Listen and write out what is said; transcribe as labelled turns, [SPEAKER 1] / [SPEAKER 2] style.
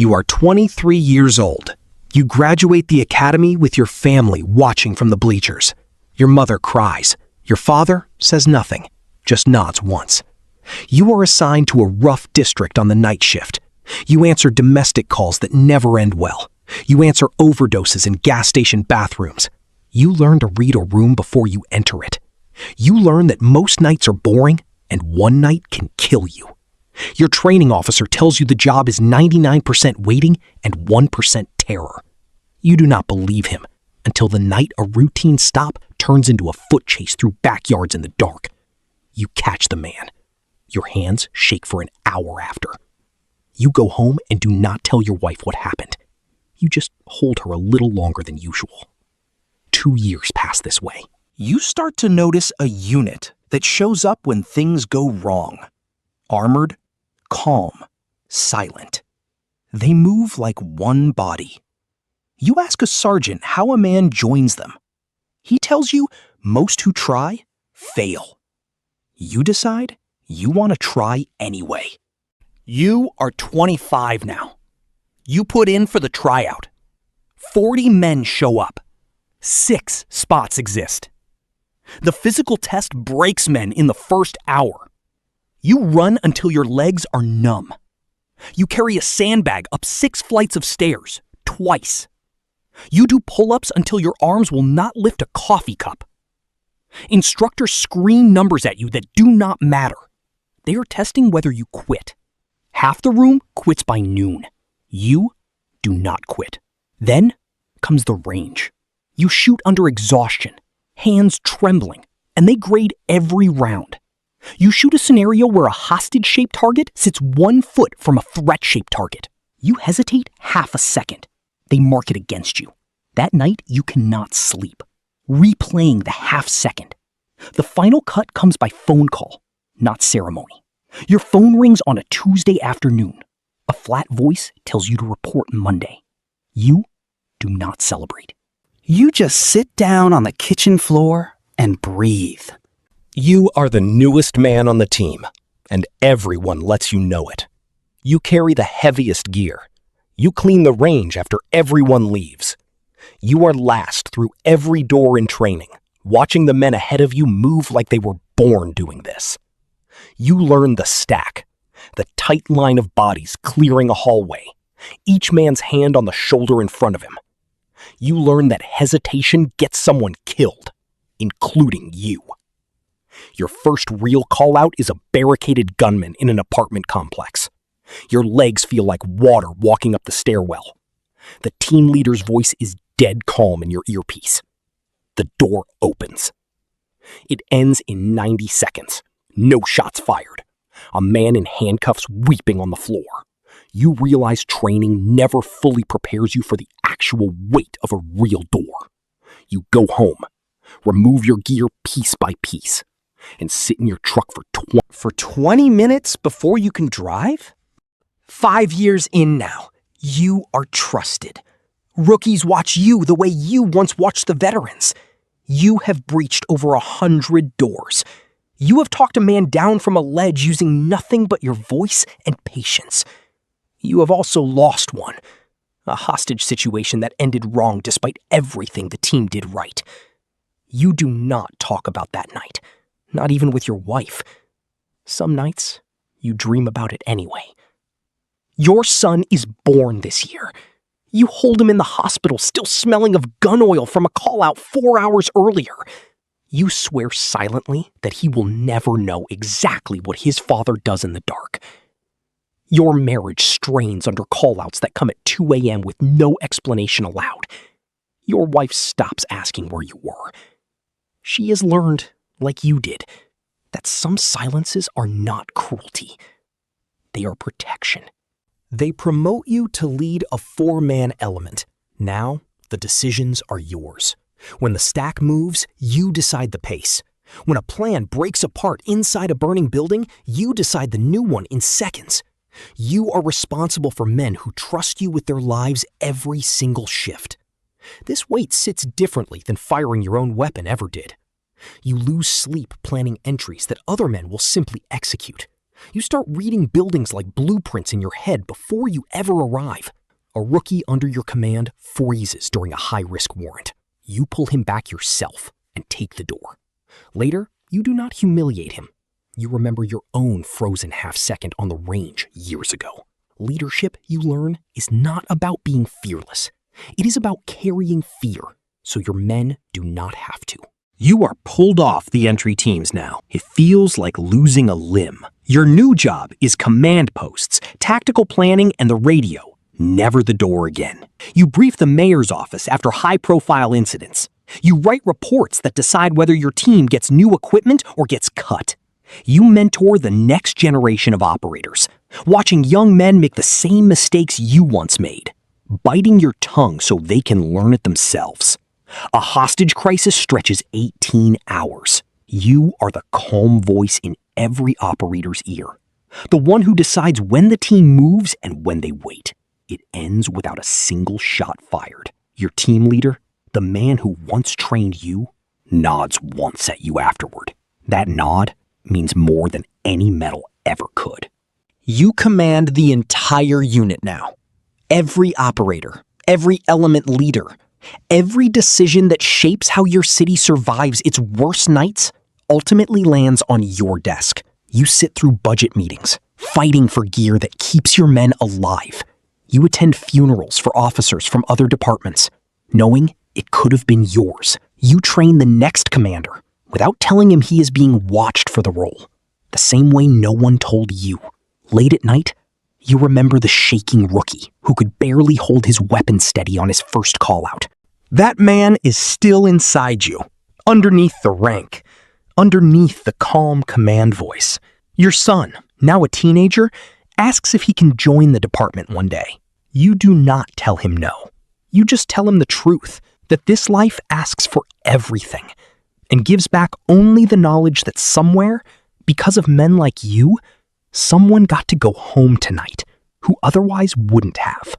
[SPEAKER 1] You are 23 years old. You graduate the academy with your family watching from the bleachers. Your mother cries. Your father says nothing, just nods once. You are assigned to a rough district on the night shift. You answer domestic calls that never end well. You answer overdoses in gas station bathrooms. You learn to read a room before you enter it. You learn that most nights are boring and one night can kill you. Your training officer tells you the job is 99% waiting and 1% terror. You do not believe him until the night a routine stop turns into a foot chase through backyards in the dark. You catch the man. Your hands shake for an hour after. You go home and do not tell your wife what happened. You just hold her a little longer than usual. 2 years pass this way.
[SPEAKER 2] You start to notice a unit that shows up when things go wrong. Armored, calm, silent. They move like one body. You ask a sergeant how a man joins them. He tells you most who try fail. You decide you want to try anyway. You are 25 now. You put in for the tryout. 40 men show up. 6 spots exist. The physical test breaks men in the first hour. You run until your legs are numb. You carry a sandbag up 6 flights of stairs, twice. You do pull-ups until your arms will not lift a coffee cup. Instructors scream numbers at you that do not matter. They are testing whether you quit. Half the room quits by noon. You do not quit. Then comes the range. You shoot under exhaustion, hands trembling, and they grade every round. You shoot a scenario where a hostage-shaped target sits 1 foot from a threat-shaped target. You hesitate half a second. They mark it against you. That night, you cannot sleep, replaying the half second. The final cut comes by phone call, not ceremony. Your phone rings on a Tuesday afternoon. A flat voice tells you to report Monday. You do not celebrate.
[SPEAKER 3] You just sit down on the kitchen floor and breathe.
[SPEAKER 1] You are the newest man on the team, and everyone lets you know it. You carry the heaviest gear. You clean the range after everyone leaves. You are last through every door in training, watching the men ahead of you move like they were born doing this. You learn the stack, the tight line of bodies clearing a hallway, each man's hand on the shoulder in front of him. You learn that hesitation gets someone killed, including you. Your first real call-out is a barricaded gunman in an apartment complex. Your legs feel like water walking up the stairwell. The team leader's voice is dead calm in your earpiece. The door opens. It ends in 90 seconds. No shots fired. A man in handcuffs weeping on the floor. You realize training never fully prepares you for the actual weight of a real door. You go home, remove your gear piece by piece, and sit in your truck for
[SPEAKER 2] 20 minutes before you can drive?
[SPEAKER 1] 5 years in now, you are trusted. Rookies watch you the way you once watched the veterans. You have breached over 100 doors. You have talked a man down from a ledge using nothing but your voice and patience. You have also lost one, a hostage situation that ended wrong despite everything the team did right. You do not talk about that night, not even with your wife. Some nights, you dream about it anyway. Your son is born this year. You hold him in the hospital, still smelling of gun oil from a call-out 4 hours earlier. You swear silently that he will never know exactly what his father does in the dark. Your marriage strains under call-outs that come at 2 a.m. with no explanation allowed. Your wife stops asking where you were. She has learned, like you did, that some silences are not cruelty. They are protection. They promote you to lead a 4-man element. Now, the decisions are yours. When the stack moves, you decide the pace. When a plan breaks apart inside a burning building, you decide the new one in seconds. You are responsible for men who trust you with their lives every single shift. This weight sits differently than firing your own weapon ever did. You lose sleep planning entries that other men will simply execute. You start reading buildings like blueprints in your head before you ever arrive. A rookie under your command freezes during a high-risk warrant. You pull him back yourself and take the door. Later, you do not humiliate him. You remember your own frozen half-second on the range years ago. Leadership, you learn, is not about being fearless. It is about carrying fear, so your men do not have to.
[SPEAKER 2] You are pulled off the entry teams now. It feels like losing a limb. Your new job is command posts, tactical planning, and the radio. Never the door again. You brief the mayor's office after high-profile incidents. You write reports that decide whether your team gets new equipment or gets cut. You mentor the next generation of operators, watching young men make the same mistakes you once made, biting your tongue so they can learn it themselves. A hostage crisis stretches 18 hours. You are the calm voice in every operator's ear, the one who decides when the team moves and when they wait. It ends without a single shot fired. Your team leader, the man who once trained you, nods once at you afterward. That nod means more than any medal ever could.
[SPEAKER 1] You command the entire unit now. Every operator, every element leader, every decision that shapes how your city survives its worst nights ultimately lands on your desk. You sit through budget meetings, fighting for gear that keeps your men alive. You attend funerals for officers from other departments, knowing it could have been yours. You train the next commander without telling him he is being watched for the role, the same way no one told you. Late at night, you remember the shaking rookie who could barely hold his weapon steady on his first call-out. That man is still inside you, underneath the rank, underneath the calm command voice. Your son, now a teenager, asks if he can join the department one day. You do not tell him no. You just tell him the truth, that this life asks for everything and gives back only the knowledge that somewhere, because of men like you, someone got to go home tonight who otherwise wouldn't have.